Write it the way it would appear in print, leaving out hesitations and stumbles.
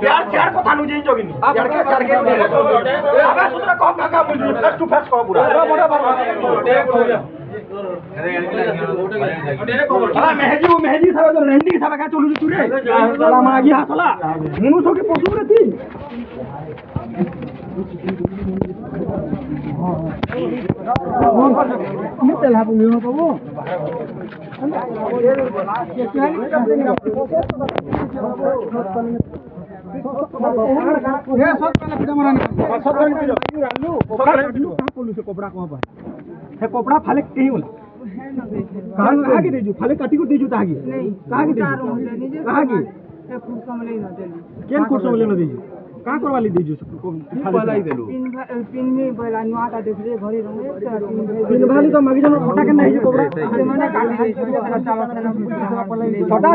यार शेयर को थानु जी जोगिनी यार के शेयर के आगा सूत्र को काका बोल फेस टू फेस को पूरा बड़ा मेहदी सब जो रेंडी सब का चलु तू रे साला मागी हासला मनुष्य के पशु रे ती ये तेल हा बोलियो तो वो ये सब पहले पिटा मारने सब पहले पिटा रालू कहां पोलू से कपड़ा कहां पर हे कपड़ा फाले कहीं होला कहां के देजू फाले काटी को देजू तागी कहां के देजू कहां के हे कुर्समले न देलू केन कुर्समले न देजू कहां करवाली देजू फाले देलू पिन में बला नुआटा देखले घरी रंगे पिन भाली तो मगी जन मोटा के नहीं कपड़ा माने काटी दे छोटा